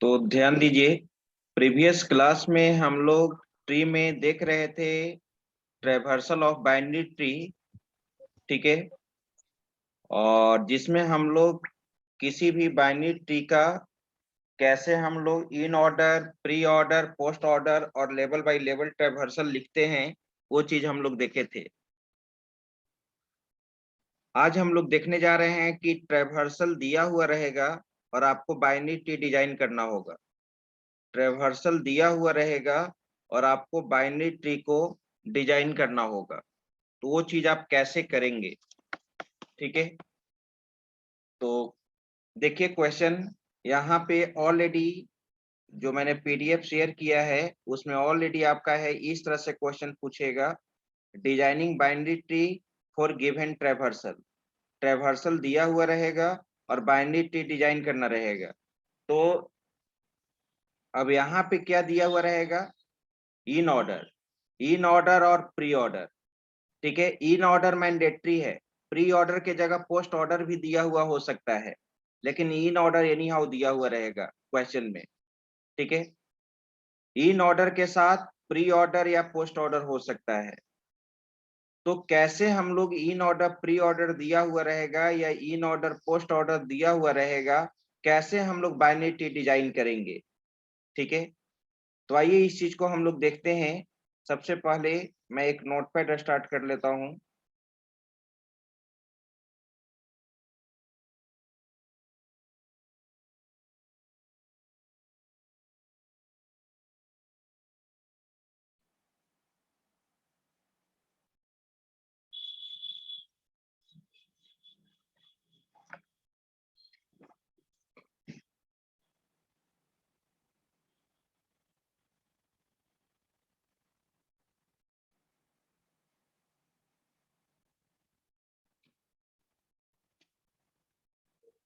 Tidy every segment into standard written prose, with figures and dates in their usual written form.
तो ध्यान दीजिए, प्रीवियस क्लास में हम लोग ट्री में देख रहे थे ट्रेवर्सल ऑफ बाइनरी ट्री। ठीक है। और जिसमें हम लोग किसी भी बाइनरी ट्री का कैसे हम लोग in order, pre order, post order और लेवल बाय लेवल ट्रेवर्सल लिखते हैं, वो चीज हम लोग देखे थे। आज हम लोग देखने जा रहे हैं कि ट्रेवर्सल दिया हुआ रहेगा और आपको बाइनरी ट्री डिजाइन करना होगा। ट्रेवर्सल दिया हुआ रहेगा और आपको बाइनरी ट्री को डिजाइन करना होगा, तो वो चीज आप कैसे करेंगे। ठीक है। तो देखिए क्वेश्चन यहाँ पे ऑलरेडी जो मैंने पीडीएफ शेयर किया है उसमें ऑलरेडी आपका है, इस तरह से क्वेश्चन पूछेगा, designing binary tree for given traversal. Traversal दिया हुआ रहेगा और बाइनरी ट्री डिजाइन करना रहेगा। तो अब यहाँ पे क्या दिया हुआ रहेगा, इन ऑर्डर और प्री ऑर्डर। ठीक है। इन ऑर्डर मैंडेटरी है, प्री ऑर्डर के जगह पोस्ट ऑर्डर भी दिया हुआ हो सकता है, लेकिन इन ऑर्डर एनी हाउ दिया हुआ रहेगा क्वेश्चन में। ठीक है। इन ऑर्डर के साथ प्री ऑर्डर या पोस्ट ऑर्डर हो सकता है। तो कैसे हम लोग इन ऑर्डर, प्री ऑर्डर दिया हुआ रहेगा या इन ऑर्डर पोस्ट ऑर्डर दिया हुआ रहेगा, कैसे हम लोग बाइनरी ट्री डिजाइन करेंगे। ठीक है। तो आइए इस चीज को हम लोग देखते हैं। सबसे पहले मैं एक नोटपैड स्टार्ट कर लेता हूं।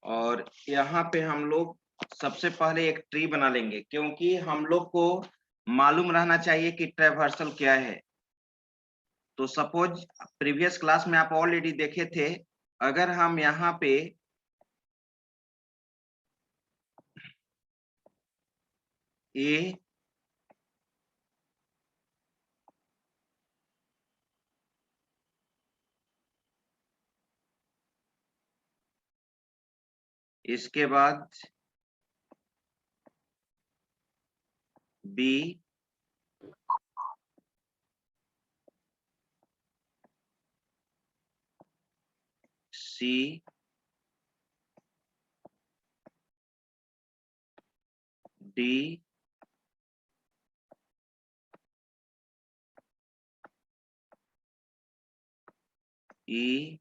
और यहाँ पे हम लोग सबसे पहले एक ट्री बना लेंगे, क्योंकि हम लोग को मालूम रहना चाहिए कि ट्रेवर्सल क्या है। तो सपोज प्रीवियस क्लास में आप ऑलरेडी देखे थे, अगर हम यहाँ पे ए इसके बाद बी, सी, डी, ई,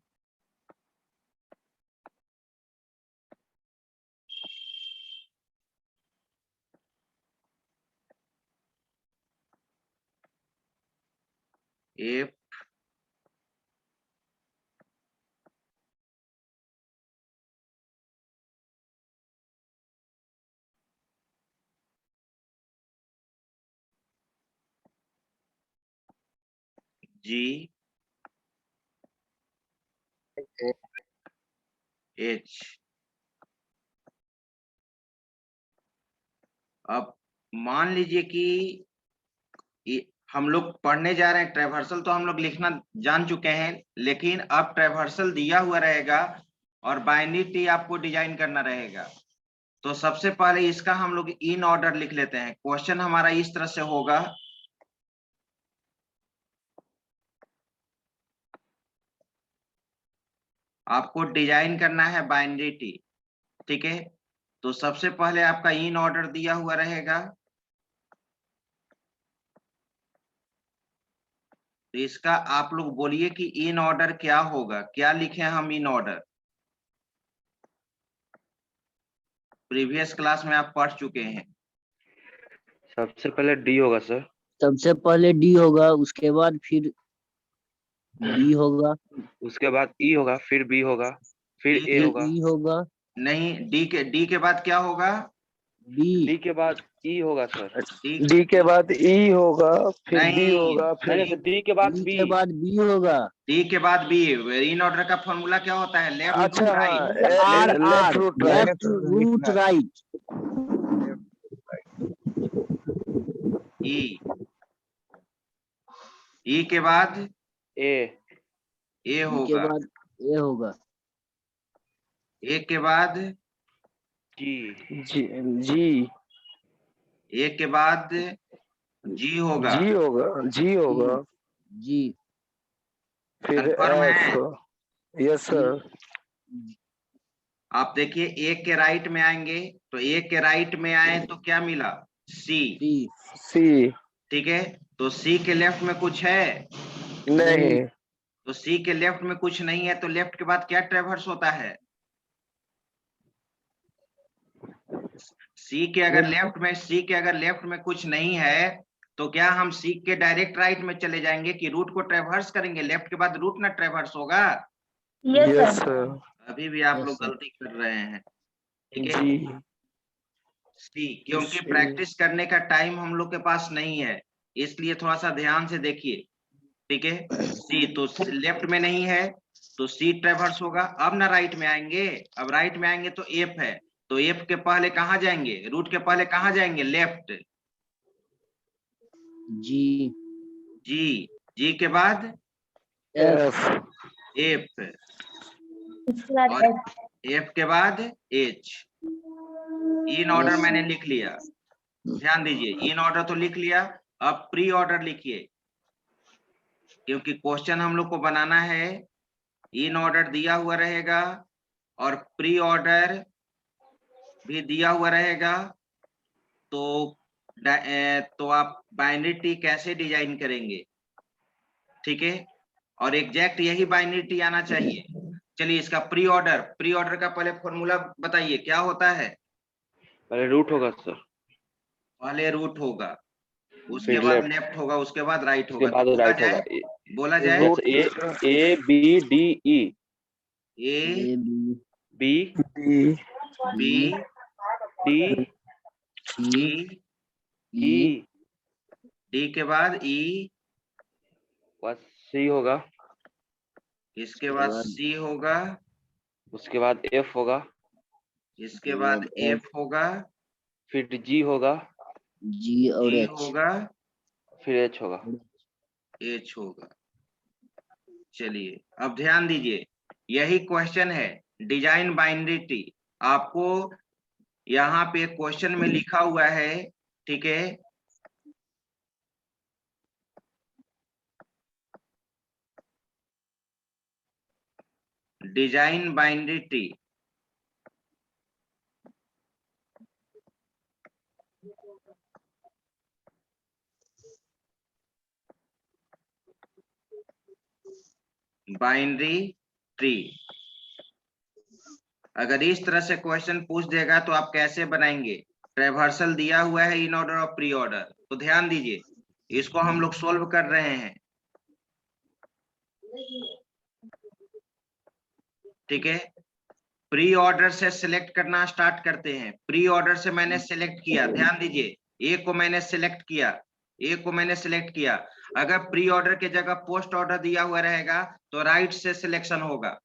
एफ, जी, एच। अब मान लीजिए कि हम लोग पढ़ने जा रहे हैं, ट्रेवर्सल तो हम लोग लिखना जान चुके हैं, लेकिन अब ट्रेवर्सल दिया हुआ रहेगा और बाइनरी ट्री आपको डिजाइन करना रहेगा। तो सबसे पहले इसका हम लोग इन ऑर्डर लिख लेते हैं। क्वेश्चन हमारा इस तरह से होगा, आपको डिजाइन करना है बाइनरी ट्री। ठीक है। तो सबसे पहले आपका इन ऑर्डर दिया हुआ रहेगा, तो इसका आप लोग बोलिए कि इन ऑर्डर क्या होगा, क्या लिखे हम इन ऑर्डर। प्रीवियस क्लास में आप पढ़ चुके हैं। सबसे पहले डी होगा सर। सबसे पहले डी होगा, उसके बाद फिर बी होगा, उसके बाद ई होगा, फिर बी होगा, फिर ए फिर होगा। ई होगा। नहीं, डी के बाद क्या होगा, बी। डी के बाद ई होगा सर। डी के बाद ई होगा, फिर बी नहीं, होगा, फिर नहीं, डी के बाद डी बी। के बाद बी होगा। डी के बाद बी। इन ऑर्डर का फॉर्मूला क्या होता है, लेफ्ट अच्छा राइट। आर आर, left root left root right. E, E के बाद ए, ए E के होगा, बाद ए होगा, ए के बाद जी, जी जी ए के बाद जी होगा, जी होगा, जी होगा, जी, फिर कंफर्म है? एफ। Yes sir. आप देखिए ए के राइट में आएंगे तो ए के राइट में आए तो क्या मिला? सी, सी, सी। ठीक है। तो सी के लेफ्ट में कुछ है? नहीं। तो सी के लेफ्ट में कुछ नहीं है तो लेफ्ट के बाद क्या ट्रेवर्स होता है? सी के अगर लेफ्ट में कुछ नहीं है तो क्या हम सी के डायरेक्ट राइट में चले जाएंगे कि रूट को ट्रेवर्स करेंगे? लेफ्ट के बाद रूट ना ट्रेवर्स होगा? Yes sir. अभी भी आप Yes, लोग sir. गलती कर रहे हैं, ठीक है। जी सी, क्योंकि सी। प्रैक्टिस करने का टाइम हम लोग के पास नहीं है, इसलिए थोड़ा सा ध्यान से देखिए, ठीक है। सी तो लेफ्ट में नहीं है तो सी ट्रेवर्स होगा। अब ना राइट में आएंगे, अब राइट में आएंगे तो एफ है, तो एफ के पहले कहाँ जाएंगे? रूट के पहले कहाँ जाएंगे? लेफ्ट। जी, जी, जी के बाद एफ, एफ। एफ, और एफ के बाद एच। इन ऑर्डर Yes, मैंने sir. लिख लिया, ध्यान दीजिए, इन ऑर्डर तो लिख लिया। अब प्री ऑर्डर लिखिए, क्योंकि क्वेश्चन हम लोग को बनाना है। इन ऑर्डर दिया हुआ रहेगा और प्री ऑर्डर भी दिया हुआ रहेगा, तो आप बाइनरी ट्री कैसे डिजाइन करेंगे, ठीक है। और एग्जैक्ट यही बाइनरी ट्री आना चाहिए। चलिए इसका प्री ऑर्डर का पहले फॉर्मूला बताइए, क्या होता है? पहले रूट होगा सर, पहले रूट होगा, उसके फिर बाद लेफ्ट, लेफ्ट होगा, उसके बाद राइट उसके होगा। तो बाद बोला राइट होगा। जाए, बोला जाए रूट जैसे A B D E, A, A, B, B B B, D C, C, E, E, D के बाद ई, बस सी होगा, इसके बाद सी होगा, उसके बाद एफ होगा, इसके बाद एफ होगा, फिर जी होगा, G और जी H. होगा, फिर एच होगा। एच होगा। चलिए अब ध्यान दीजिए, यही क्वेश्चन है डिजाइन बाइनरी ट्री। आपको यहाँ पे क्वेश्चन में लिखा हुआ है, ठीक है। Design binary tree, binary tree. अगर इस तरह से क्वेश्चन पूछ देगा तो आप कैसे बनाएंगे? ट्रेवर्सल दिया हुआ है इन ऑर्डर और प्री ऑर्डर, तो ध्यान दीजिए, इसको हम लोग सोल्व कर रहे हैं, ठीक है। प्री ऑर्डर से सिलेक्ट करना स्टार्ट करते हैं। प्री ऑर्डर से मैंने सिलेक्ट किया, ध्यान दीजिए, ए को मैंने सिलेक्ट किया, ए को मैंने सिलेक्ट किया। अगर प्री ऑर्डर के जगह पोस्ट ऑर्डर दिया हुआ रहेगा तो राइट से सिलेक्शन होगा।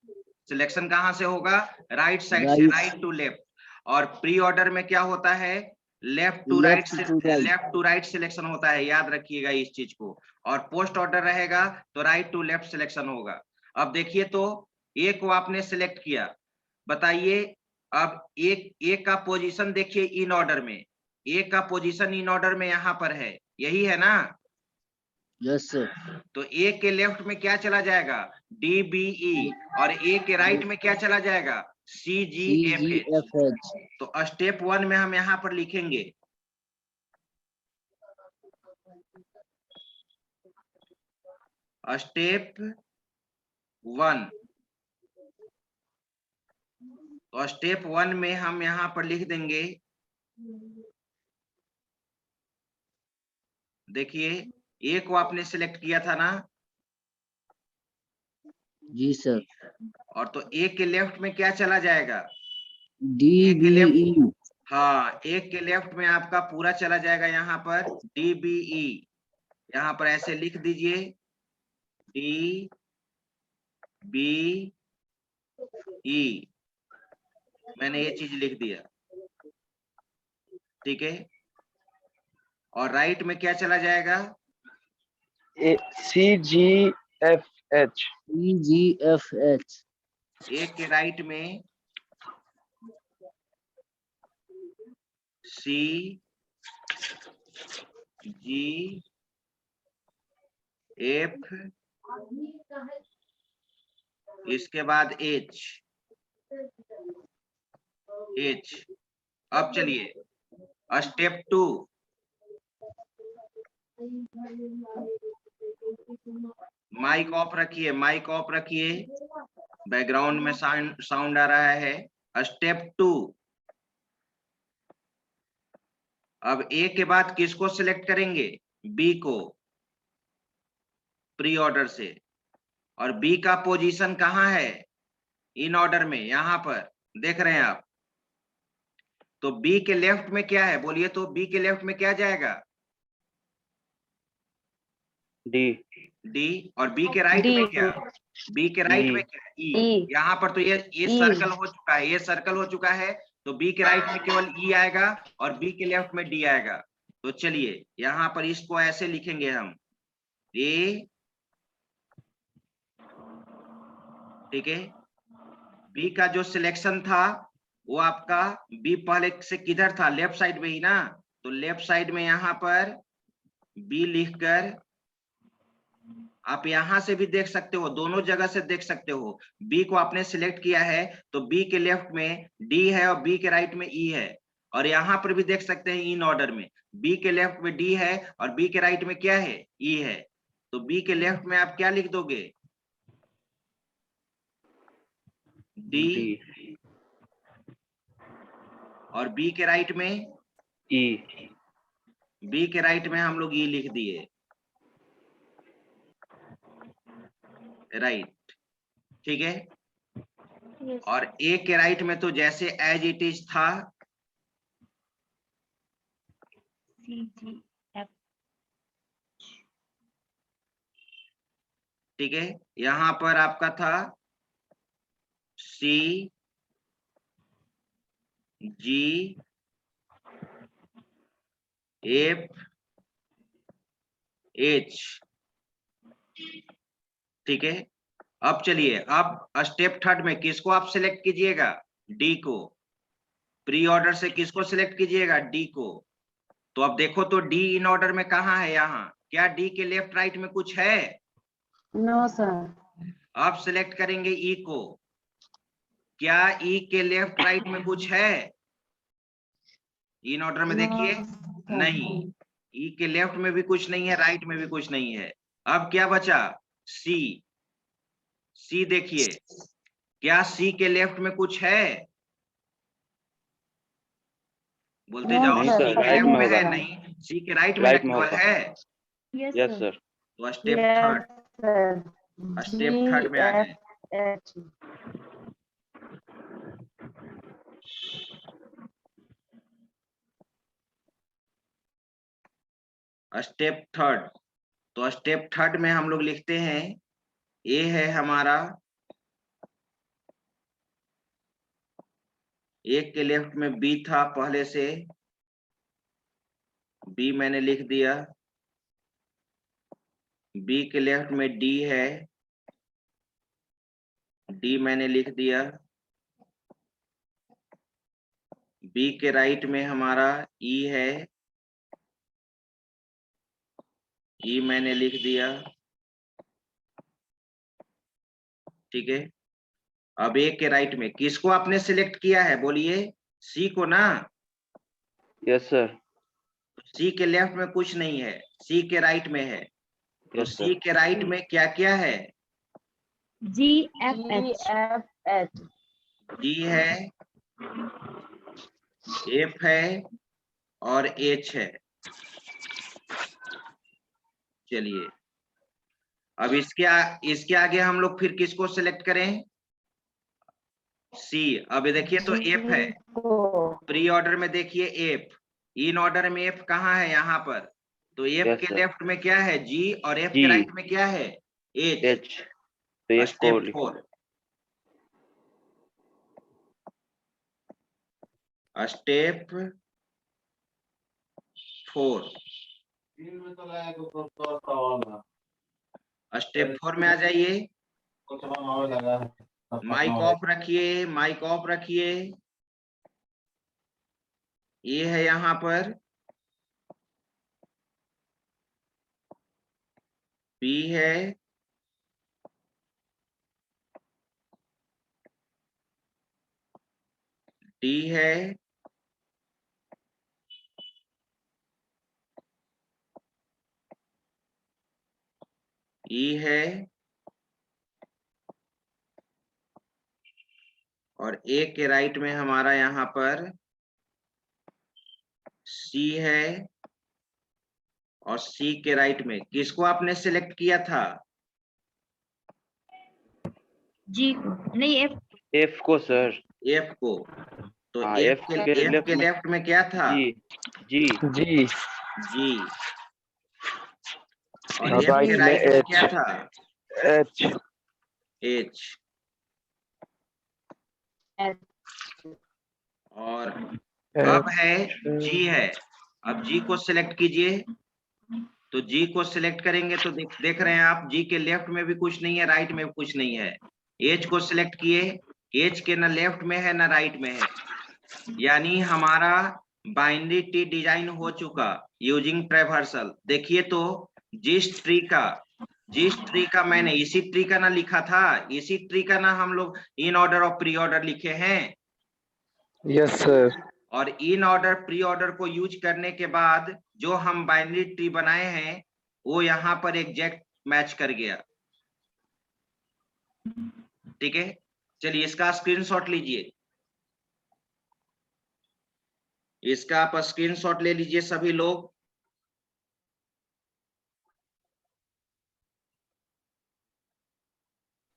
सिलेक्शन कहां से होगा? राइट साइड से, Right. Right to left. और प्री ऑर्डर में क्या होता है? Left to Left to right. Right selection होता है, याद रखिएगा इस चीज को। और पोस्ट ऑर्डर रहेगा तो राइट टू लेफ्ट सिलेक्शन होगा। अब देखिए तो ए को आपने सिलेक्ट किया, बताइए अब एक का पोजीशन देखिए इन ऑर्डर में, एक का पोजीशन इन ऑर्डर में यहाँ पर है, यही है ना। Yes, sir. तो ए के लेफ्ट में क्या चला जाएगा? डी बी ई, और ए के राइट में क्या चला जाएगा? सी जी C, F G, H. F, H. तो स्टेप 1 में हम यहाँ पर लिखेंगे स्टेप 1। तो स्टेप 1 में हम यहाँ पर लिख देंगे, देखिए ए को आपने सिलेक्ट किया था ना, जी सर। और तो ए के लेफ्ट में क्या चला जाएगा? D, ए के B, लेफ्ट, E. हाँ, ए के लेफ्ट में आपका पूरा चला जाएगा यहाँ पर डी बी ई। यहाँ पर ऐसे लिख दीजिए डी बी ई, मैंने ये चीज लिख दिया, ठीक है। और राइट में क्या चला जाएगा? CGFH। EGFH। ए के राइट में CGF, इसके बाद H। अब चलिए स्टेप 2। माइक ऑफ रखिए, माइक ऑफ रखिए, बैकग्राउंड में साउंड आ रहा है। स्टेप 2। अब ए के बाद किसको सिलेक्ट करेंगे? बी को, प्री ऑर्डर से। और बी का पोजीशन कहाँ है? इन ऑर्डर में, यहां पर देख रहे हैं आप। तो बी के लेफ्ट में क्या है बोलिए? तो बी के लेफ्ट में क्या जाएगा? डी। और बी के राइट में क्या? बी के राइट में क्या? ई। यहाँ पर तो ये सर्कल हो चुका है, ये सर्कल हो चुका है। तो बी के राइट में केवल ई आएगा और बी के लेफ्ट में डी आएगा। तो चलिए यहाँ पर इसको ऐसे लिखेंगे हम, ए, ठीक है। बी का जो सिलेक्शन था वो आपका, बी पहले से किधर था? लेफ्ट साइड में ही ना। तो लेफ्ट साइड में यहाँ पर बी लिखकर आप यहां से भी देख सकते हो, दोनों जगह से देख सकते हो। बी को आपने सिलेक्ट किया है तो बी के लेफ्ट में डी है और बी के राइट में ई है। और यहाँ पर भी देख सकते हैं इन ऑर्डर में, बी के लेफ्ट में डी है और बी के राइट में क्या है? ई है। तो बी के लेफ्ट में आप क्या लिख दोगे? डी। और बी के राइट में ई। बी के राइट में हम लोग ई लिख दिए, राइट, ठीक है। और ए के राइट में तो जैसे एज इट इज था, ठीक है। यहां पर आपका था CGH, ठीक है। अब चलिए, अब स्टेप 3 में किसको आप सिलेक्ट कीजिएगा? डी को। प्री ऑर्डर से किसको सिलेक्ट कीजिएगा? डी को। तो अब देखो तो डी इन ऑर्डर में कहाँ है? यहाँ। क्या डी के लेफ्ट राइट में कुछ है? No sir. अब सिलेक्ट करेंगे ई को। क्या ई के लेफ्ट राइट में कुछ है? इन ऑर्डर में देखिए, नहीं। ई के लेफ्ट में भी कुछ नहीं है, राइट में भी कुछ नहीं है। अब क्या बचा? सी। सी देखिए, क्या सी के लेफ्ट में कुछ है? बोलते No, जाओ, नहीं sir. सी के राइट लेफ्ट में में है? होगा। नहीं, सी के राइट में राइट में केवल होगा। है। Yes sir. तो स्टेप 3 स्टेप 3 में आ जाए। स्टेप 3। तो स्टेप 3 में हम लोग लिखते हैं, ए है हमारा, ए के लेफ्ट में बी था पहले से, बी मैंने लिख दिया। बी के लेफ्ट में डी है, डी मैंने लिख दिया। बी के राइट में हमारा ई है, ई मैंने लिख दिया, ठीक है। अब ए के राइट में किसको आपने सिलेक्ट किया है बोलिए? सी को ना। Yes sir. सी के लेफ्ट में कुछ नहीं है, सी के राइट में है। तो यस सी सर। के राइट में क्या क्या है? GFH. जी है, एफ है और एच है। चलिए, अब इसके आगे हम लोग फिर किसको सिलेक्ट करें? सी। अब देखिए तो एफ है, प्री ऑर्डर में देखिए एफ, इन ऑर्डर में एफ कहाँ है? यहाँ पर। तो एफ Yes, के sir. लेफ्ट में क्या है? जी। और एफ G. के राइट में क्या है? एच। H. तो ये स्टेप को 4। स्टेप 4 स्टेप 4 में आ जाइए। माइक ऑफ रखिए, माइक ऑफ रखिए। ये है यहाँ पर बी है, डी है, ई है और ए के राइट में हमारा यहाँ पर सी है और सी के राइट में किसको आपने सिलेक्ट किया था? जी को नहीं एफ एफ को सर। एफ को। तो हाँ, एफ F के के एफ के left में- लेफ्ट में क्या था? जी जी जी जी। और और एफ के right में राइट में H। क्या था? H H. H और अब है जी है। अब जी को सिलेक्ट कीजिए। तो जी को सिलेक्ट करेंगे तो देख रहे हैं आप, जी के लेफ्ट में भी कुछ नहीं है, राइट में भी कुछ नहीं है। एच को सिलेक्ट किए, एच के ना लेफ्ट में है ना राइट में है, यानी हमारा बाइनरी ट्री डिजाइन हो चुका यूजिंग ट्रैवर्सल। देखिए तो जिस ट्री का मैंने इसी ट्री का ना लिखा था, इसी ट्री का ना हम लोग इन ऑर्डर और प्री ऑर्डर लिखे हैं। Yes sir. और इन ऑर्डर प्री ऑर्डर को यूज करने के बाद जो हम बाइनरी ट्री बनाए हैं वो यहाँ पर एग्जैक्ट मैच कर गया। ठीक है, चलिए इसका स्क्रीनशॉट लीजिए। इसका आप स्क्रीनशॉट ले लीजिए सभी लोग।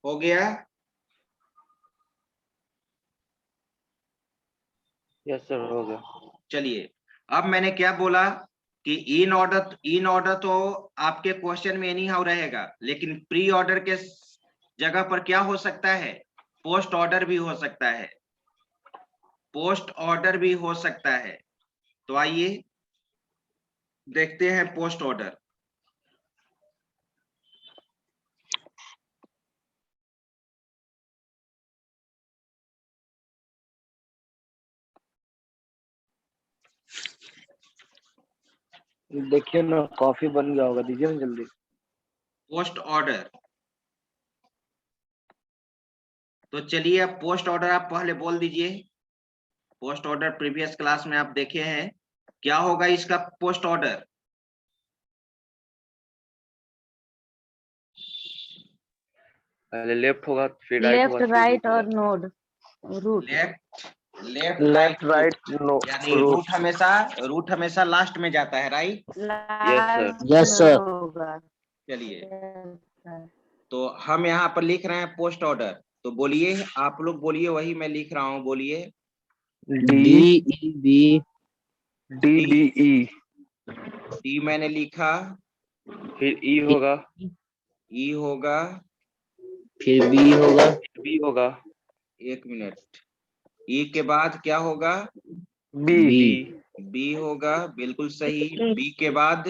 हो गया? यस सर, हो गया। चलिए, अब मैंने क्या बोला कि इन ऑर्डर तो आपके क्वेश्चन में एनी हाउ रहेगा, लेकिन प्री ऑर्डर के जगह पर क्या हो सकता है? पोस्ट ऑर्डर भी हो सकता है, पोस्ट ऑर्डर भी हो सकता है। तो आइए देखते हैं पोस्ट ऑर्डर। देखिए ना, कॉफी बन गया होगा, दीजिए ना जल्दी। पोस्ट ऑर्डर, तो चलिए अब पोस्ट ऑर्डर आप पहले बोल दीजिए। पोस्ट ऑर्डर प्रीवियस क्लास में आप देखे हैं, क्या होगा इसका पोस्ट ऑर्डर? पहले लेफ्ट होगा, फिर राइट लेफ्ट होगा, फिर राइट root और होगा। Node root. Left left right, right no यानी रूट हमेशा लास्ट में जाता है, right? Yes, sir. Last Yes, में sir. होगा। चलिए, Yes, sir. तो हम यहाँ पर लिख रहे हैं पोस्ट ऑर्डर। तो बोलिए, आप लोग बोलिए, वही मैं लिख रहा हूँ, बोलिए। D DEB D D E D मैंने लिखा, फिर ई होगा, ई होगा, फिर B होगा, बी होगा, 1 मिनट, ई के बाद क्या होगा? बी B बी होगा, बिल्कुल सही। बी के बाद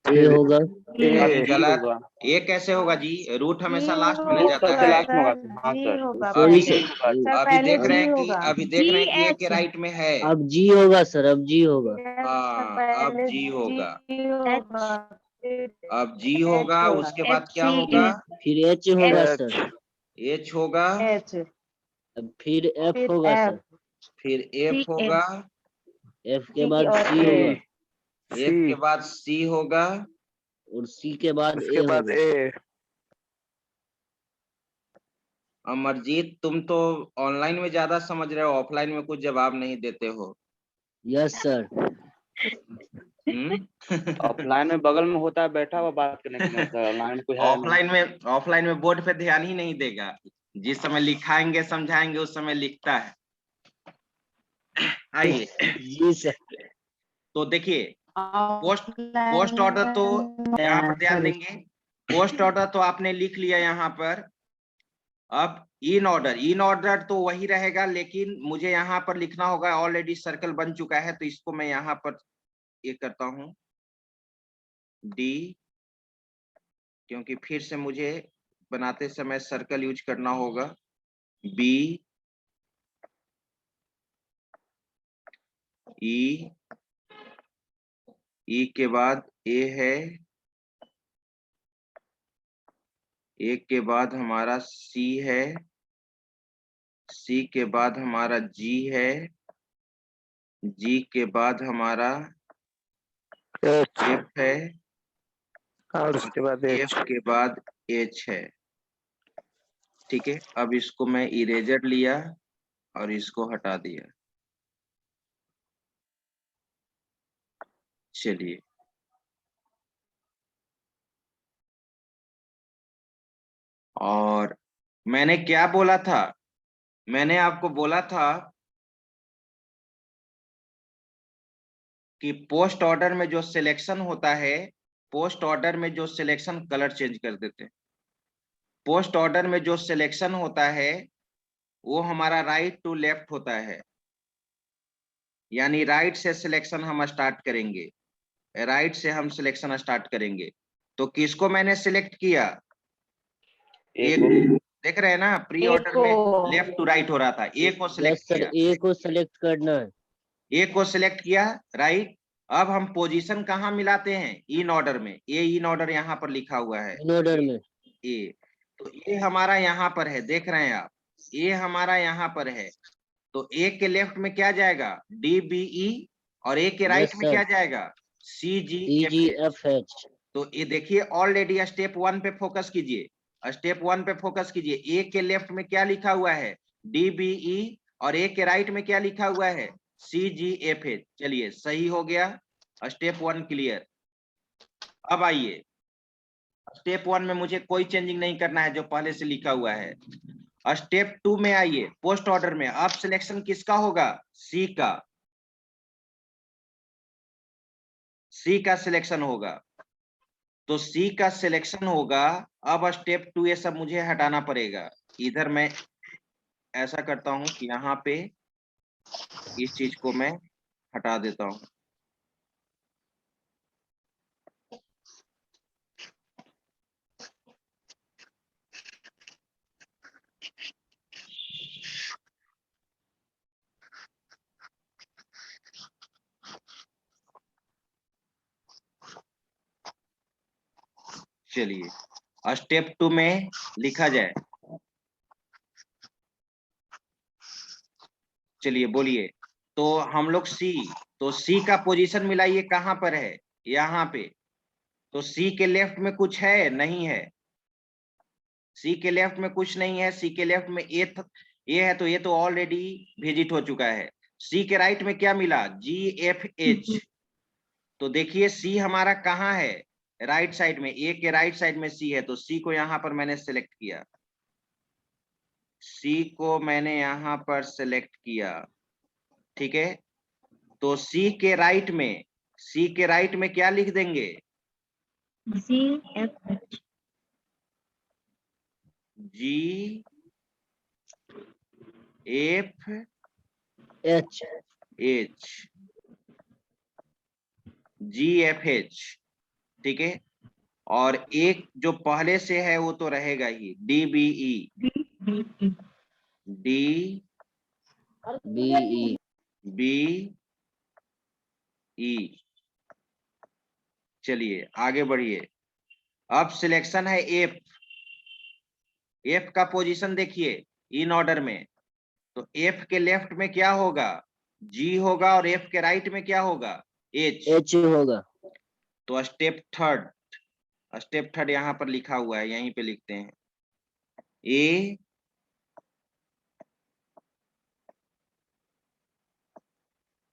A होगा, अभी ए गलत। होगा। ए कैसे होगा जी? रूट हमेशा जी लास्ट में होगा, जाता सबसे है। लास्ट में होगा। सर, हाँ जी सर, होगा सॉरी पहले। सर, सर अभी पहले देख रहे जी हैं कि होगा। ए के राइट में है। अब G होगा सर, अब G होगा, Yes, हाँ, सर, अब पहले जी होगा। होगा, फिर अब जी H होगा, होगा। उसके बाद क्या HC होगा? फिर H होगा एच सर, एच होगा, H अब फिर F फिर होगा F सर, फिर एफ C, होगा, F के C बाद और C A। होगा एफ सी के बाद सी होगा, और C के बाद उसके A बाद होगा। ए। अमरजीत, तुम तो ऑनलाइन में ज्यादा समझ रहे हो, ऑफलाइन में कुछ जवाब नहीं देते हो। यस सर, ऑफलाइन में बगल में होता है, बैठा हुआ बात करने के लिए सर। ऑनलाइन कोई है नहीं। ऑफलाइन में बोर्ड पे ध्यान ही नहीं देगा। जिस समय लिखाएंगे समझाएंगे उस समय लिखता है। आइए, जी सर, तो देखिए, पोस्ट ऑर्डर तो यहाँ पर ध्यान देंगे। पोस्ट ऑर्डर तो आपने लिख लिया यहाँ पर। अब इन ऑर्डर तो वही रहेगा, लेकिन मुझे यहाँ पर लिखना होगा, ऑलरेडी सर्कल बन चुका है, तो इसको मैं यहाँ पर ये करता हूँ, डी, क्योंकि फिर से मुझे बनाते समय सर्कल यूज करना होगा, बी, ई, ई के बाद ए है, ए के बाद हमारा सी है, सी के बाद हमारा जी है, जी के बाद हमारा एच एफ है, और उसके बाद एफ एच। के बाद एच है। ठीक है, अब इसको मैं इरेजर लिया और इसको हटा दिया। चलिए, और मैंने क्या बोला था, मैंने आपको बोला था कि पोस्ट ऑर्डर में जो सिलेक्शन होता है, पोस्ट ऑर्डर में जो सिलेक्शन, कलर चेंज कर देते हैं, पोस्ट ऑर्डर में जो सिलेक्शन होता है वो हमारा राइट टू लेफ्ट होता है, यानी राइट से सिलेक्शन हम स्टार्ट करेंगे, राइट से हम सिलेक्शन स्टार्ट करेंगे। तो किसको मैंने सिलेक्ट किया, ए एक, को देख रहे हैं ना, प्री ऑर्डर में लेफ्ट टू राइट हो रहा था, ए को सिलेक्ट यस सर, किया, ए को सेलेक्ट करना है। ए को सिलेक्ट किया, राइट। अब हम पोजीशन कहाँ मिलाते हैं, इन ऑर्डर में, ए इन ऑर्डर यहाँ पर लिखा हुआ है, इन ऑर्डर में ए, तो ए हमारा यहाँ पर है, देख रहे हैं आप, ए हमारा यहाँ पर है, तो ए के लेफ्ट में क्या जाएगा, डी बी ई, और ए के राइट यस में क्या सर, जाएगा, सी जी सी जी एफ एच। तो ये देखिए, ऑलरेडी स्टेप 1 पे फोकस कीजिए, स्टेप 1 पे फोकस कीजिए, ए के लेफ्ट में क्या लिखा हुआ है, डी बी ई, और ए के राइट में क्या लिखा हुआ है, सी जी एफ एच। चलिए, सही हो गया, स्टेप 1 क्लियर। अब आइए, स्टेप 1 में मुझे कोई चेंजिंग नहीं करना है जो पहले से लिखा हुआ है। स्टेप 2 में आइए, पोस्ट ऑर्डर में, अब सिलेक्शन किसका होगा, सी का, सी का सिलेक्शन होगा, तो सी का सिलेक्शन होगा। अब स्टेप 2 ये सब मुझे हटाना पड़ेगा, इधर मैं ऐसा करता हूं कि यहाँ पे इस चीज को मैं हटा देता हूं। चलिए, स्टेप 2 में लिखा जाए, चलिए बोलिए। तो हम लोग सी, तो सी का पोजीशन मिलाइए, कहां पर है, यहाँ पे, तो सी के लेफ्ट में कुछ है, नहीं है, सी के लेफ्ट में कुछ नहीं है, सी के लेफ्ट में ए है, तो ये तो ऑलरेडी विजिट हो चुका है। सी के राइट में क्या मिला, जी एफ एच, तो देखिए सी हमारा कहाँ है, राइट साइड में, ए के राइट साइड में सी है, तो सी को यहाँ पर मैंने सेलेक्ट किया, सी को मैंने यहाँ पर सेलेक्ट किया। ठीक है, तो सी के राइट में, सी के राइट में क्या लिख देंगे, जी एफ एच, जी एफ एच, एच, जी एफ एच। ठीक है, और एक जो पहले से है वो तो रहेगा ही, D B E, D B E, B E. चलिए आगे बढ़िए, अब सिलेक्शन है एफ, एफ का पोजीशन देखिए इन ऑर्डर में, तो एफ के लेफ्ट में क्या होगा, जी होगा, और एफ के राइट में क्या होगा, एच। एच होगा। तो स्टेप थर्ड, स्टेप थर्ड यहाँ पर लिखा हुआ है, यहीं पे लिखते हैं, ए,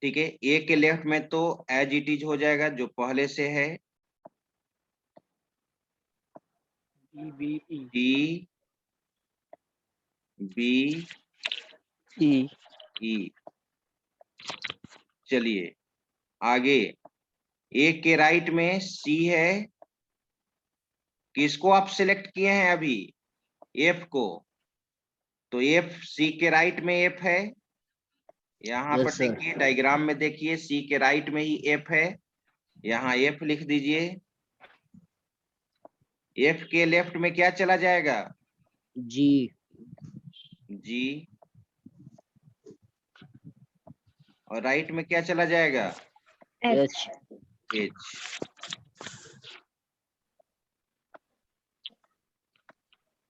ठीक है, ए के लेफ्ट में तो एज इट इज हो जाएगा जो पहले से है, B E D B E. E. चलिए आगे, ए के राइट में सी है, किसको आप सिलेक्ट किए हैं अभी, एफ को, तो एफ, सी के राइट में एफ है, यहाँ Yes, पर sir. देखिए डायग्राम में देखिए, सी के राइट में ही एफ है, यहाँ एफ लिख दीजिए। F के लेफ्ट में क्या चला जाएगा? G, G, और राइट में क्या चला जाएगा? H, H।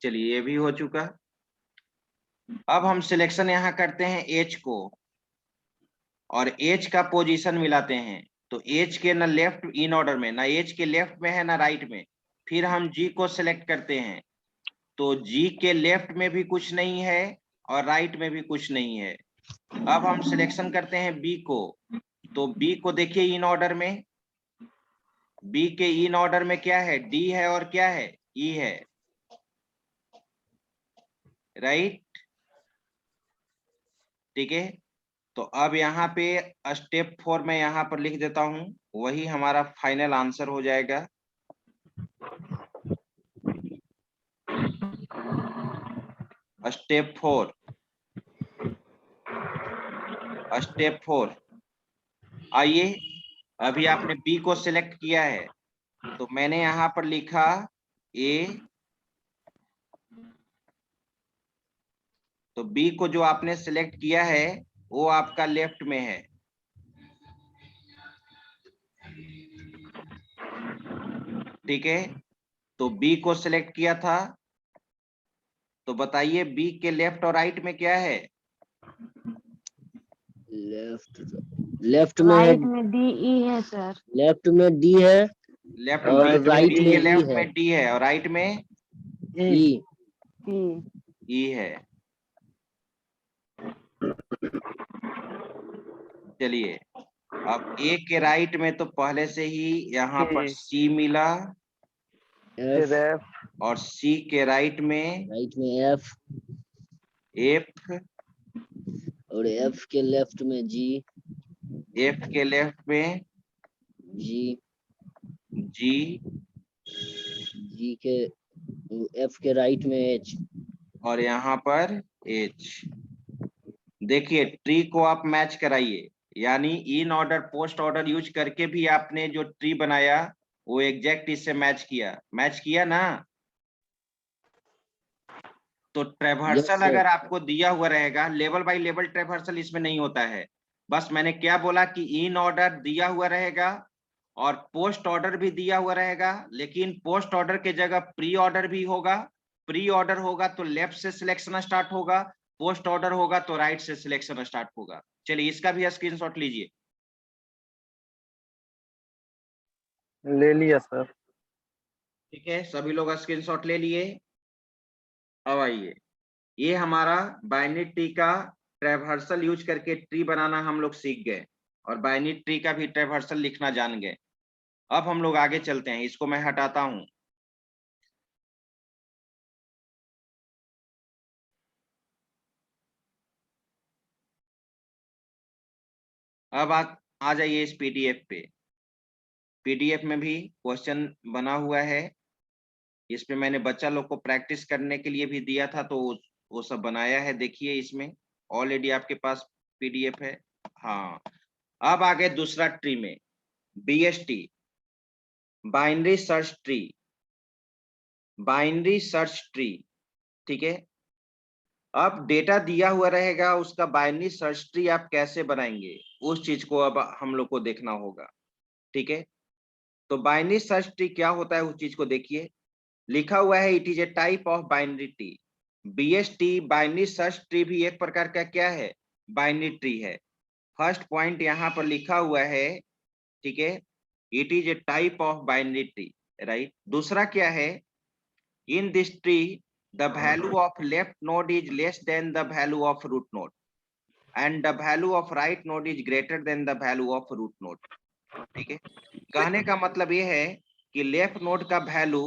चलिए ये भी हो चुका। अब हम सिलेक्शन यहाँ करते हैं H को और H का पोजीशन मिलाते हैं। तो H के ना लेफ्ट इन ऑर्डर में, ना H के लेफ्ट में है ना राइट में। फिर हम G को सिलेक्ट करते हैं। तो G के लेफ्ट में भी कुछ नहीं है और राइट में भी कुछ नहीं है। अब हम सिलेक्शन करते हैं B को। तो B को देखिए इन ऑर्डर में, B के इन ऑर्डर में क्या है? D है और क्या है? E है, राइट। ठीक है, तो अब यहाँ पे स्टेप 4 में यहाँ पर लिख देता हूं, वही हमारा फाइनल आंसर हो जाएगा। Step 4, step 4। आइए, अभी आपने बी को सिलेक्ट किया है, तो मैंने यहाँ पर लिखा ए। तो बी को जो आपने सिलेक्ट किया है वो आपका लेफ्ट में है। ठीक है, तो बी को सिलेक्ट किया था, तो बताइए बी के लेफ्ट और राइट में क्या है? लेफ्ट में है, राइट में D E है सर। लेफ्ट में D है लेफ्ट और में राइट बी में के E लेफ्ट है, में डी है और राइट में E, E। ई है। चलिए, अब ए के राइट में तो पहले से ही यहाँ पर सी मिला, F, और सी के राइट में F, एफ, और F के लेफ्ट में G, एफ के लेफ्ट में G, जी, G के F के राइट में H, और यहाँ पर एच। देखिए ट्री को आप मैच कराइए, यानी in order post order use करके भी आपने जो ट्री बनाया वो एग्जैक्ट इससे मैच किया ना। तो ट्रेवर्सल अगर आपको दिया हुआ रहेगा, लेवल बाय लेवल ट्रेवर्सल इसमें नहीं होता है। बस मैंने क्या बोला कि इन ऑर्डर दिया हुआ रहेगा और पोस्ट ऑर्डर भी दिया हुआ रहेगा, लेकिन पोस्ट ऑर्डर के जगह प्री ऑर्डर भी होगा। प्री ऑर्डर होगा तो लेफ्ट से सिलेक्शन स्टार्ट होगा, पोस्ट ऑर्डर होगा तो राइट से सिलेक्शन स्टार्ट होगा। चलिए इसका भी स्क्रीनशॉट लीजिए। ले लिया सर। ठीक है, सभी लोग स्क्रीनशॉट ले लिए। अब आइए, ये हमारा बाइनरी ट्री का ट्रेवर्सल यूज करके ट्री बनाना हम लोग सीख गए और बाइनरी ट्री का भी ट्रेवर्सल लिखना जान गए। अब हम लोग आगे चलते हैं, इसको मैं हटाता हूं। अब आ जाइए इस पीडीएफ पे। पीडीएफ में भी क्वेश्चन बना हुआ है, इस पे मैंने बच्चा लोग को प्रैक्टिस करने के लिए भी दिया था, तो वो सब बनाया है। देखिए इसमें ऑलरेडी आपके पास पीडीएफ है। हाँ, अब आगे दूसरा ट्री में, BST, binary search tree. Binary search tree, ठीक है। अब डेटा दिया हुआ रहेगा, उसका बाइनरी सर्च ट्री आप कैसे बनाएंगे उस चीज को अब हम लोग को देखना होगा। ठीक है, तो बाइनरी सर्च ट्री क्या होता है उस चीज को देखिए। लिखा हुआ है it is a type of binary tree. BST binary search tree भी एक प्रकार का क्या है? बाइनरी ट्री है। फर्स्ट पॉइंट यहाँ पर लिखा हुआ है, ठीक है, it is a type of binary tree, right. दूसरा क्या है? In this tree the value of left node is less than the value of root node and the value of right node is greater than the value of root node। ठीक है, कहने का मतलब ये है कि लेफ्ट नोड का value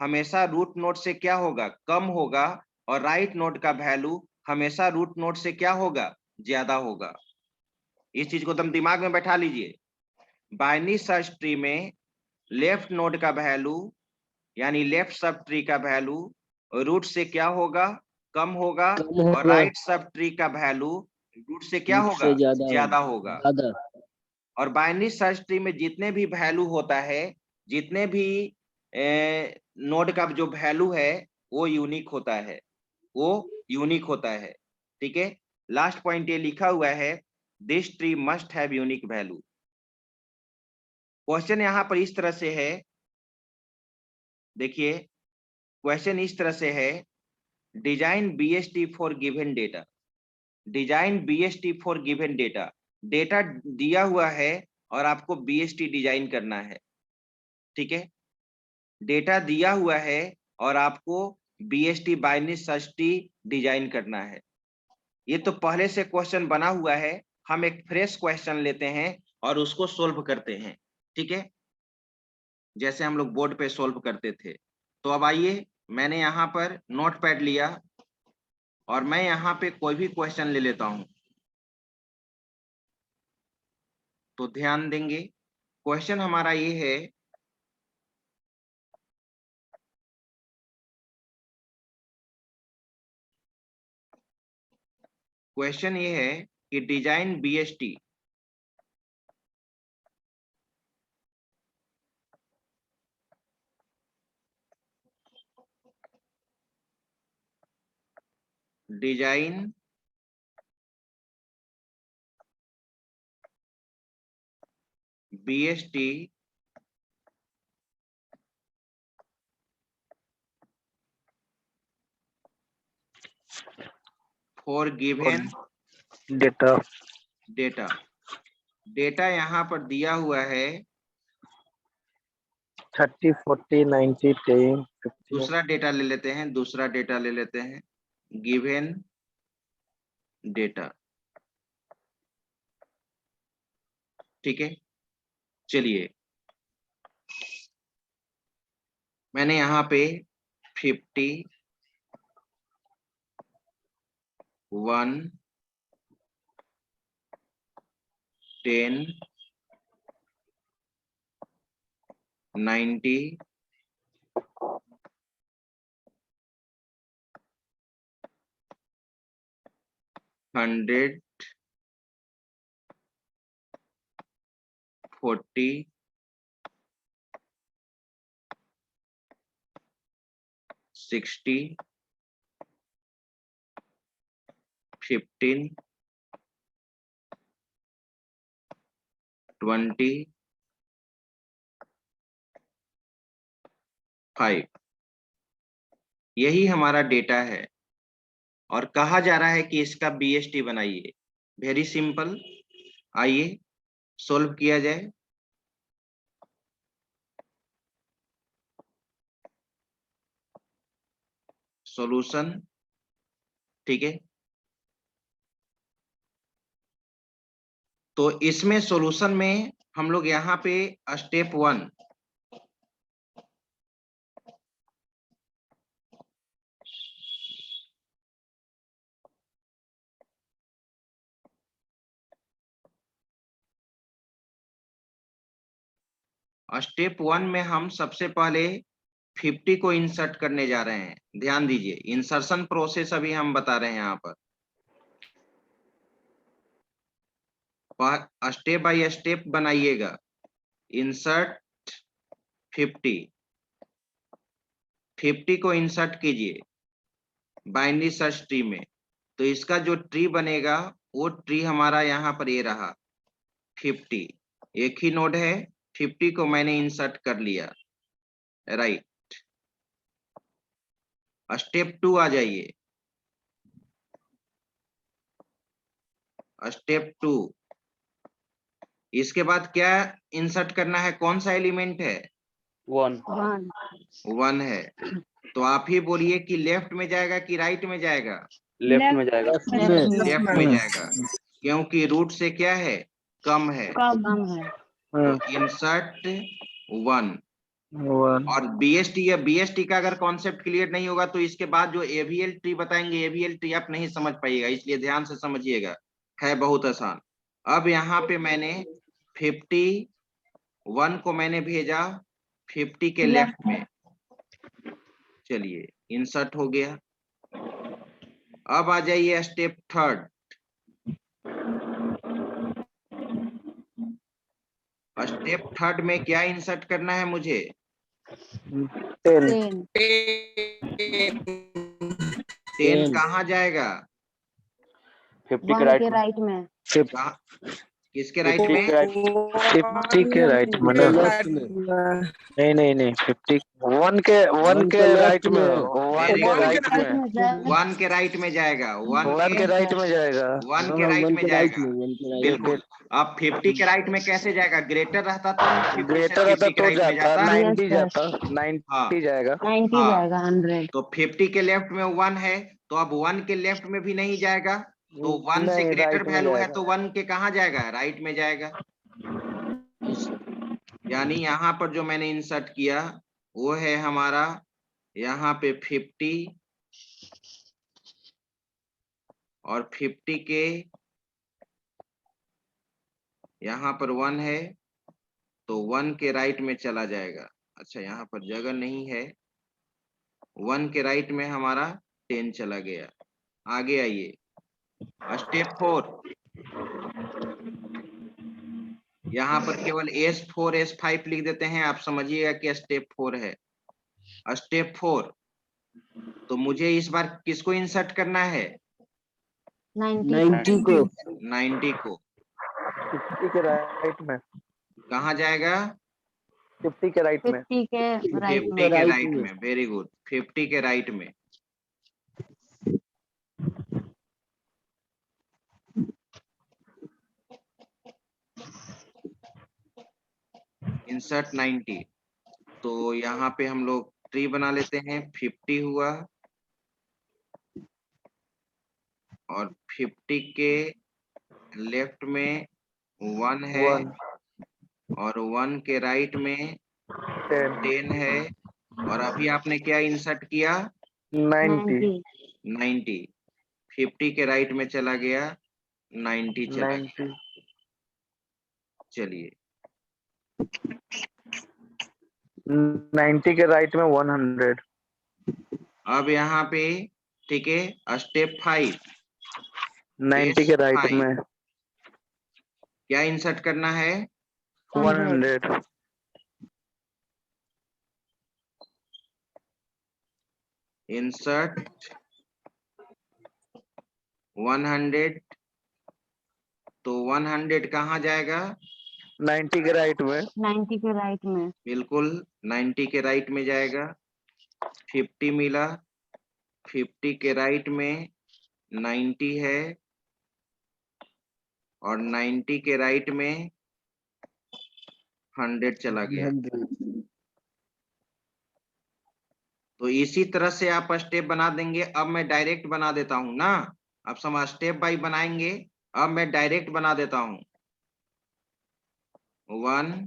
हमेशा रूट नोड से क्या होगा? कम होगा, और राइट नोड का वैल्यू हमेशा रूट नोड से क्या होगा? ज्यादा होगा। इस चीज को तुम दिमाग में बैठा लीजिए। बाइनरी सर्च ट्री में लेफ्ट नोड का वैल्यू यानी लेफ्ट सब ट्री का वैल्यू रूट से क्या होगा? कम होगा, और राइट सब ट्री का वैल्यू रूट से क्या होगा? ज्यादा होगा। और बाइनरी सर्च ट्री में जितने भी वैल्यू होता है, जितने भी नोड का जो वैल्यू है वो यूनिक होता है, वो यूनिक होता है। ठीक है, लास्ट पॉइंट ये लिखा हुआ है, this tree must have unique value. Question यहां पर इस तरह से है, देखिए क्वेश्चन इस तरह से है, design BST for given data. Design BST for given data, data दिया हुआ है और आपको बीएसटी डिजाइन करना है। ठीक है, डेटा दिया हुआ है और आपको BST binary search tree design करना है। ये तो पहले से क्वेश्चन बना हुआ है, हम एक फ्रेश क्वेश्चन लेते हैं और उसको सोल्व करते हैं। ठीक है, जैसे हम लोग बोर्ड पे सोल्व करते थे। तो अब आइए, मैंने यहाँ पर नोटपैड लिया और मैं यहाँ पे कोई भी क्वेश्चन ले लेता हूं। तो ध्यान देंगे, क्वेश्चन हमारा ये है, क्वेश्चन ये है कि design BST design BST for given data data. Data यहाँ पर दिया हुआ है, 30, 40, 90, 10, 15। दूसरा डेटा ले लेते हैं, दूसरा डेटा ले लेते हैं, गिवन डेटा। ठीक है, चलिए मैंने यहाँ पे 50, 1, 10, 90, 100, 40, 60, 15, 20, 5। यही हमारा डेटा है और कहा जा रहा है कि इसका बीएसटी बनाइए। वेरी सिंपल, आइए सोल्व किया जाए। सॉल्यूशन, ठीक है, तो इसमें सॉल्यूशन में हम लोग यहाँ पे स्टेप 1, स्टेप 1 में हम सबसे पहले 50 को इंसर्ट करने जा रहे हैं। ध्यान दीजिए, इंसर्शन प्रोसेस अभी हम बता रहे हैं यहाँ पर। स्टेप बाय स्टेप बनाइएगा। इंसर्ट 50 को इंसर्ट कीजिए बाइनरी सर्च ट्री में, तो इसका जो ट्री बनेगा वो ट्री हमारा यहाँ पर ये रहा 50। एक ही नोड है, 50 को मैंने इंसर्ट कर लिया, राइट। स्टेप 2 आ जाइए। स्टेप 2, इसके बाद क्या इंसर्ट करना है, कौन सा एलिमेंट है? 1 1 है। तो आप ही बोलिए कि लेफ्ट में जाएगा कि राइट में जाएगा? लेफ्ट में जाएगा। लेफ्ट में जाएगा, क्योंकि रूट से क्या है, कम है। कम है। तो इंसर्ट 1। 1 और बीएसटी या बीएसटी का अगर कॉन्सेप्ट क्लियर नहीं होगा तो इसके बाद जो एवीएल ट्री बताएंगे, एवीएल ट्री आप नहीं समझ पाइएगा, इसलिए ध्यान से समझिएगा, है बहुत आसान। अब यहाँ पे मैंने 51 को मैंने भेजा 50 के लेफ्ट में। चलिए इंसर्ट हो गया। अब आ जाइए स्टेप 3। स्टेप 3 में क्या इंसर्ट करना है मुझे? 10 10 10 कहाँ जाएगा? 50 के 1 राइट के में। राइट में। कहाँ? किसके राइट 50 में? के राइट 50 के राइट में ना? लेफ्ट में, नहीं 50 1 के राइट में, 1 Very के good. राइट में, 1 के राइट में जाएगा। 1 के राइट में जाएगा। 1 के राइट में जाएगा। बिल्कुल। अब 50 के राइट में कैसे जाएगा? ग्रेटर रहता तो 50 से ग्रेटर रहता 50 के तो राइट में जाता, जाता। 90 Yes, जाता, sir. 90 जाएगा। 90 हाँ। जाएगा 100। तो 50 के लेफ्ट में 1 है, तो अब 1 के लेफ्ट में भी नहीं जाएगा। तो 1 से नहीं, ग्रेटर राइट में वैल्यू है जाएगा। तो 1 के कहाँ जाएगा? राइट में जाएगा। यानी यहाँ पर जो मैंने इंसर्ट किया वो है हमारा यहाँ पे 50 और 50 के यहाँ पर 1 है तो 1 के राइट में चला जाएगा। अच्छा, यहाँ पर जगह नहीं है। 1 के राइट में हमारा 10 चला गया। आगे आइए, स्टेप 4। यहाँ पर केवल S4 S5 लिख देते हैं, आप समझिएगा कि स्टेप 4 है। स्टेप 4 तो मुझे इस बार किसको इंसर्ट करना है? 90 को 90 को। 50 के राइट में, कहाँ जाएगा? 50 के राइट में। 50 के राइट 50 में। के राइट में। Very good. 50 के राइट में। इंसर्ट 90। तो यहाँ पे हम लोग ट्री बना लेते हैं। 50 हुआ और 50 के लेफ्ट में 1 है 1 और 1 के राइट में 10 है। और अभी आपने क्या इंसर्ट किया? 90 90। 50 के राइट में चला गया, 90 चला गया। 90 चलिए 90 के राइट में 100। अब यहाँ पे ठीक है, स्टेप 5। 90 के राइट S5 में क्या इंसर्ट करना है? 100। इंसर्ट 100। तो 100 कहाँ जाएगा? 90 के राइट में। 90 के राइट में। बिल्कुल 90 के राइट में जाएगा। 50 मिला, 50 के राइट में 90 है और 90 के राइट में 100 चला गया। तो इसी तरह से आप स्टेप बना देंगे। अब मैं डायरेक्ट बना देता हूं ना, अब समझ स्टेप बाय बनाएंगे। अब मैं डायरेक्ट बना देता हूं। 1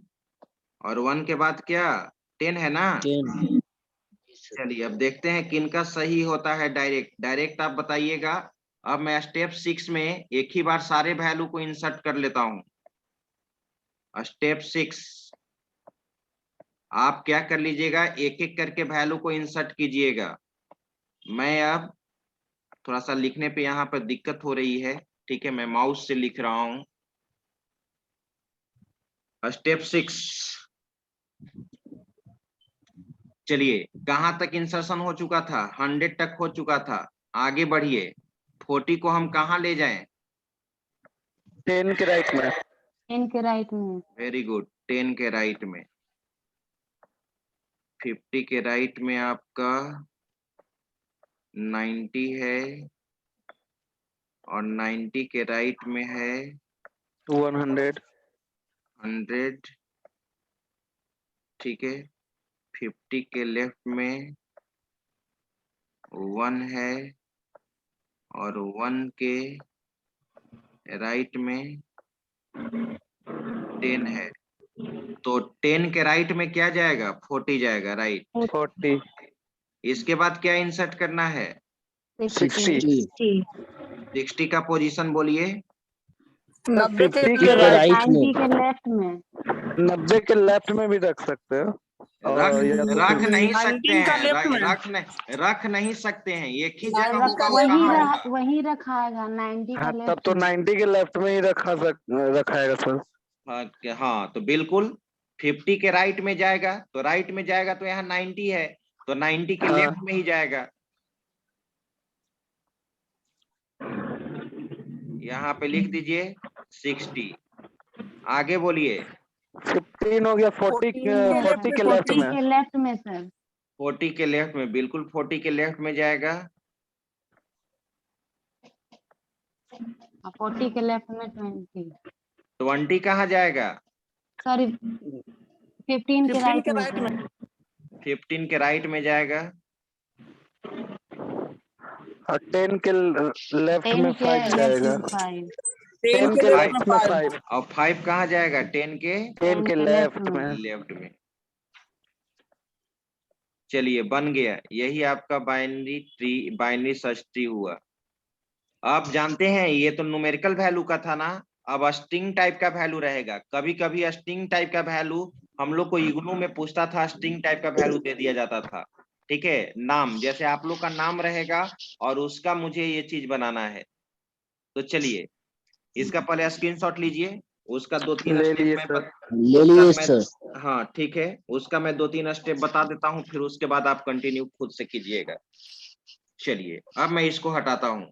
और 1 के बाद क्या? 10 है ना? 10। चलिए अब देखते हैं किनका सही होता है। डायरेक्ट आप बताइएगा। अब मैं स्टेप 6 में एक ही बार सारे वैल्यू को इंसर्ट कर लेता हूं। स्टेप 6 आप क्या कर लीजिएगा, एक एक करके वैल्यू को इंसर्ट कीजिएगा। मैं अब थोड़ा सा लिखने पे यहाँ पर दिक्कत हो रही है, ठीक है, मैं माउस से लिख रहा हूं। स्टेप 6 चलिए, कहां तक इंसर्शन हो चुका था? 100 तक हो चुका था। आगे बढ़िए, 40 को हम कहां ले जाएं? 10 के राइट में। 10 के राइट में। वेरी गुड, 10 के राइट में। 50 के राइट में आपका 90 है और 90 के राइट में है 100। 100, ठीक है। 50 के लेफ्ट में 1 है और 1 के राइट में 10 है। तो 10 के राइट में क्या जाएगा? 40 जाएगा, राइट। 40। इसके बाद क्या इंसर्ट करना है? 60। 60 का पोजीशन बोलिए। 50 के के राइट, राइट में 90 के लेफ्ट में। 90 के लेफ्ट में भी रख सकते हो। रख नहीं सकते हैं, रख नहीं सकते हैं, एक ही जगह होगा, वो कहाँ होगा? वही रखाएगा 90 का हाँ, तब लेफ्ट तो में। 90 के लेफ्ट में ही रखाएगा सर। हाँ तो बिल्कुल 50 के राइट में जाएगा तो राइट में जाएगा तो यहाँ 90 है तो 90 के हाँ। लेफ्ट में ही जाएगा। यहाँ पे लिख दीजिए 60। आगे बोलिए। 15 हो गया 40 के लेफ्ट 40 में। के लेफ्ट में सर। 40 के लेफ्ट में, बिल्कुल 40 के लेफ्ट में जाएगा। 40 के लेफ्ट में 20। 20 कहाँ जाएगा? सॉरी 15 के राइट में सर। 15 के राइट में जाएगा। और 10 के लेफ्ट 10 में के 5 लेफ्ट जाएगा। में 5। 10 के लेफ्ट में 5। और 5 कहाँ जाएगा? 10 के 10 के लेफ्ट में। लेफ्ट में। चलिए बन गया। यही आपका binary tree, binary search tree हुआ। आप जानते हैं ये तो न्यूमेरिकल वैल्यू का था ना, अब स्ट्रिंग टाइप का वैल्यू रहेगा। कभी कभी स्ट्रिंग टाइप का वैल्यू हम लोग को इग्नू में पूछता था, स्ट्रिंग टाइप का वैल्यू दे दिया जाता था। ठीक है, नाम जैसे आप लोग का नाम रहेगा और उसका मुझे ये चीज बनाना है। तो चलिए इसका पहले स्क्रीनशॉट लीजिए, उसका 2-3 ले स्टेप लिए मैं सर। ले लिए सर। हाँ ठीक है, उसका मैं 2-3 स्टेप बता देता हूँ, फिर उसके बाद आप कंटिन्यू खुद से कीजिएगा। चलिए अब मैं इसको हटाता हूँ।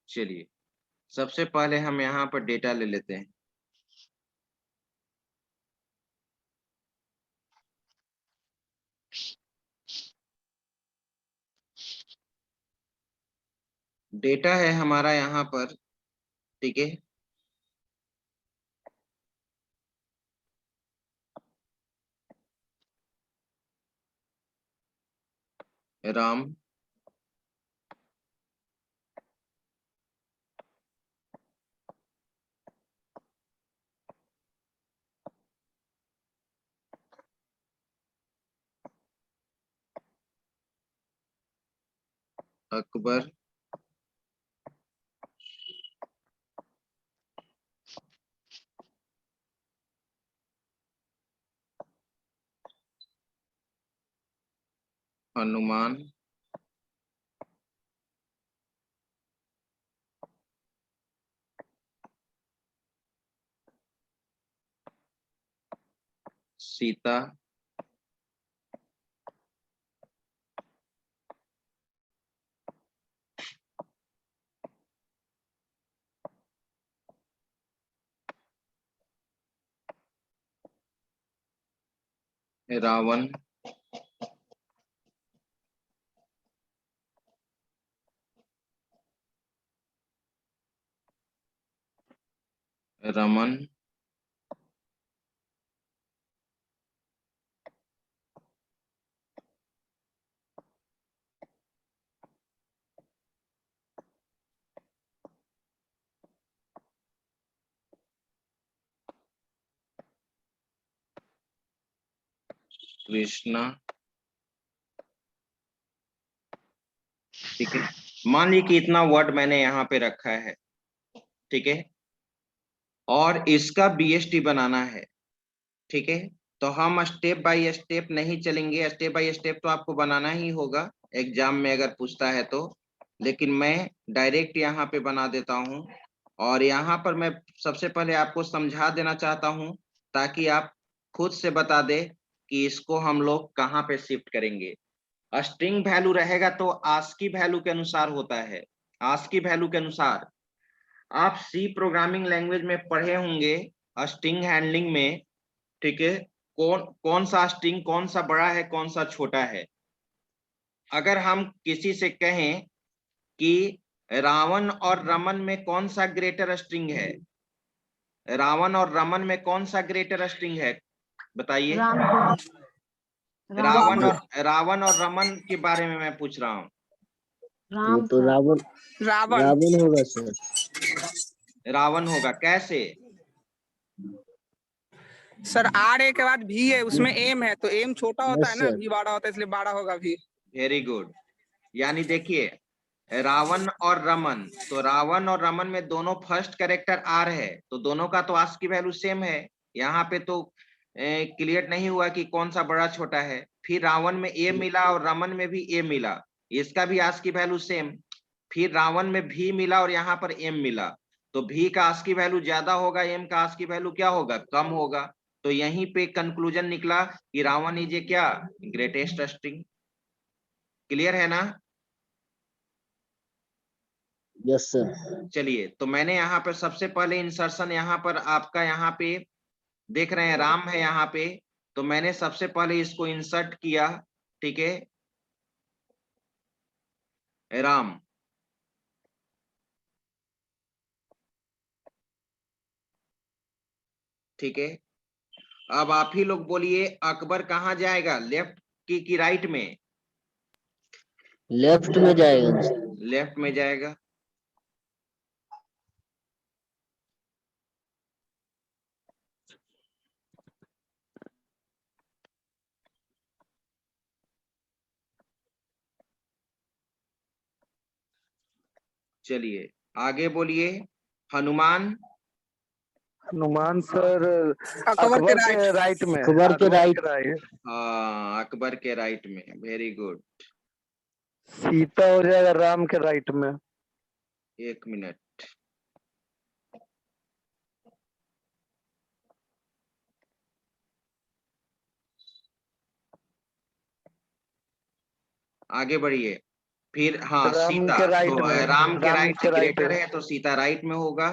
चलिए सबसे पहले हम यहाँ पर डेटा ले लेते हैं। डेटा है हमारा यहाँ पर, ठीक है। राम, अकबर, हनुमान, सीता, रावण, रमन, कृष्णा। ठीक है, मान ली कि इतना वर्ड मैंने यहाँ पे रखा है, ठीक है, और इसका बीएसटी बनाना है। ठीक है, तो हम स्टेप बाय स्टेप नहीं चलेंगे, स्टेप बाय स्टेप तो आपको बनाना ही होगा एग्जाम में अगर पूछता है तो, लेकिन मैं डायरेक्ट यहाँ पे बना देता हूँ। और यहाँ पर मैं सबसे पहले आपको समझा देना चाहता हूँ ताकि आप खुद से बता दे कि इसको हम लोग कहाँ पे शिफ्ट करेंगे। स्ट्रिंग वैल्यू रहेगा तो आस्की वैल्यू के अनुसार होता है, आस्की वैल्यू के अनुसार। आप सी प्रोग्रामिंग लैंग्वेज में पढ़े होंगे स्ट्रिंग हैंडलिंग में, ठीक है, कौन सा स्ट्रिंग कौन सा बड़ा है कौन सा छोटा है। अगर हम किसी से कहें कि रावण और रमन में कौन सा ग्रेटर स्ट्रिंग है, रावण और रमन में कौन सा ग्रेटर स्ट्रिंग है, बताइए। रावण और रमन के बारे में मैं पूछ रहा हूं। वो तो रावण रावण रावण होगा सर। रावण होगा, कैसे? सर आर ए के बाद भी है, उसमें एम है, तो एम छोटा होता है यस ना, सर। भी बड़ा होता है, इसलिए बड़ा होगा भी। Very good. यानी देखिए रावण और रमन, तो रावण और रमन में दोनों फर्स्ट कैरेक्टर आर है, तो दोनों का तो आस्की वैल्यू सेम है। यहाँ पे तो क्लियर नहीं हुआ कि कौन सा बड़ा छोटा है। फिर रावण में ए मिला और रमन में भी ए मिला, इसका भी आस्की वैल्यू सेम। फिर रावण में भी मिला और यहाँ पर एम मिला, तो भी का आस्की वैल्यू ज्यादा होगा, एम का आस्की वैल्यू क्या होगा, कम होगा। तो यहीं पे कंक्लूजन निकला कि रावण इज ए क्या, ग्रेटेस्ट स्ट्रिंग। क्लियर है ना? Yes sir. चलिए, तो मैंने यहाँ पर सबसे पहले इंसर्शन, यहाँ पर आपका यहाँ पे देख रहे हैं राम है यहाँ पे, तो मैंने सबसे पहले इसको इंसर्ट किया। ठीक है, राम। ठीक है, अब आप ही लोग बोलिए अकबर कहाँ जाएगा, लेफ्ट की राइट में? लेफ्ट में जाएगा सर। लेफ्ट में जाएगा। चलिए आगे बोलिए, हनुमान। हनुमान सर अकबर के के राइट में। अकबर के राइट। हाँ, अकबर के राइट में, वेरी गुड। सीता हो जाएगा राम के राइट में। एक मिनट, आगे बढ़िए। फिर हाँ, राम सीता के राइट तो में। राम के राइट से राइट ग्रेटर है, तो सीता राइट में होगा।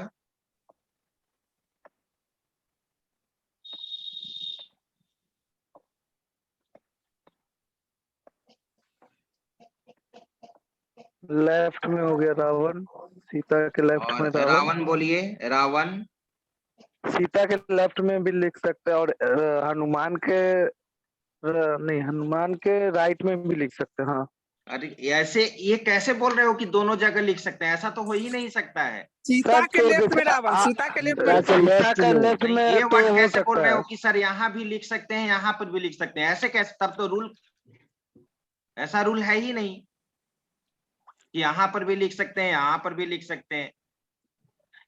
लेफ्ट में हो गया रावण। सीता के लेफ्ट और में रावण। रावण बोलिए, रावण। सीता के लेफ्ट में भी लिख सकते हैं, और हनुमान के नहीं, हनुमान के राइट में भी लिख सकते हैं। हाँ, अरे ऐसे ये कैसे बोल रहे हो कि दोनों जगह लिख सकते हैं? ऐसा तो हो ही नहीं सकता है। सीता के तो लेफ्ट में देखिए, रावण, सीता के लेफ्ट में सीता के सीता लेफ्ट के में। लेफ्ट नहीं, में ये तो वर्ड हो कैसे बोल सकता रहे है। हो कि सर यहाँ भी लिख सकते हैं, यहाँ पर भी लिख सकते हैं? ऐसे कैसे? तब तो रूल, ऐसा रूल है ही नहीं कि यहाँ पर भी लिख सकते हैं, यहाँ पर भी लिख सकते हैं।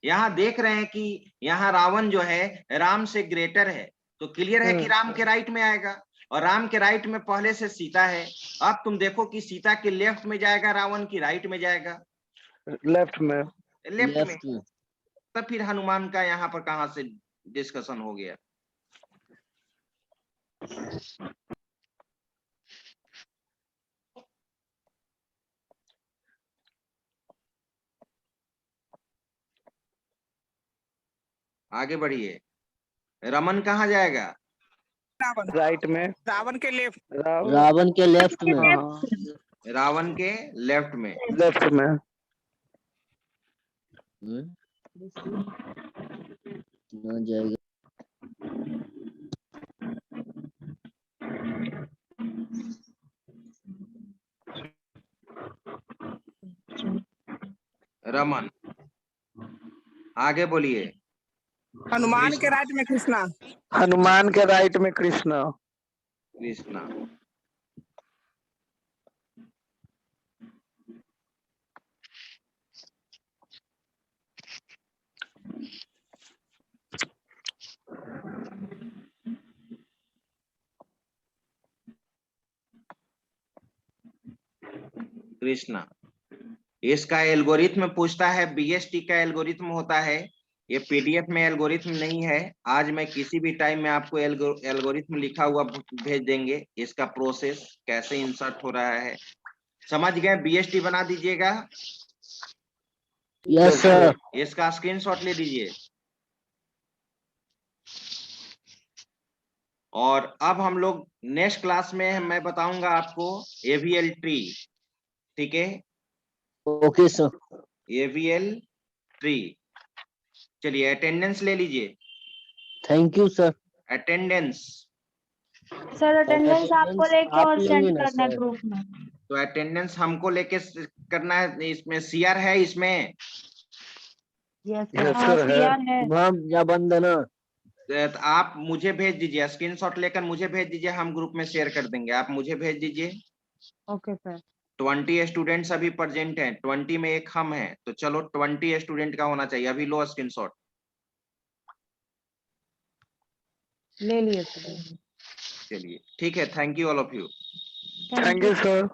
यहाँ देख रहे हैं कि यहाँ रावण जो है राम से ग्रेटर है, तो क्लियर है कि राम के राइट में आएगा, और राम के राइट में पहले से सीता है। अब तुम देखो कि सीता के लेफ्ट में जाएगा, रावण की राइट में जाएगा, लेफ्ट में। लेफ्ट में। लेफ्ट में। तब फिर हनुमान का यहाँ पर कहाँ से डिस्कशन हो गया? आगे बढ़िए, रमन कहाँ जाएगा? रावण, राइट में। रावण के लेफ्ट। रावण के लेफ्ट में। रावण के लेफ्ट में। लेफ्ट में। ना जाएगा। रमन। आगे बोलिए, हनुमान के राइट में कृष्णा। हनुमान के राइट में कृष्णा। कृष्णा। कृष्णा। इसका एल्गोरिथम पूछता है, बीएसटी का एल्गोरिथम होता है, ये पीडीएफ में एल्गोरिथम नहीं है। आज मैं किसी भी टाइम में आपको एल्गोरिथम लिखा हुआ भेज देंगे, इसका प्रोसेस कैसे इंसर्ट हो रहा है। समझ गए? बीएसटी बना दीजिएगा। Yes sir. इसका स्क्रीनशॉट ले लीजिए। और अब हम लोग नेक्स्ट क्लास में मैं बताऊंगा आपको एवीएल ट्री। ठीक है, ओके सर। AVL tree. चलिए अटेंडेंस ले लीजिए। Thank you sir. Attendance. Sir attendance आपको लेके आप और लेंगे सेंड ना करना है सर? ग्रुप में। तो अटेंडेंस हमको लेके करना है, इसमें सीआर है इसमें। यस Yes, हाँ sir, है। CR है। शुभम या वंदना, तो आप मुझे भेज दीजिए, स्क्रीनशॉट लेकर मुझे भेज दीजिए, हम ग्रुप में शेयर कर देंगे। आप मुझे भेज दीजिए। Okay sir. 20 स्टूडेंट्स अभी प्रेजेंट हैं, 20 में एक हम हैं, तो चलो 20 स्टूडेंट का होना चाहिए। अभी लो स्क्रीनशॉट। ले लिए सर। चलिए ठीक है, thank you all of you. Thank you sir.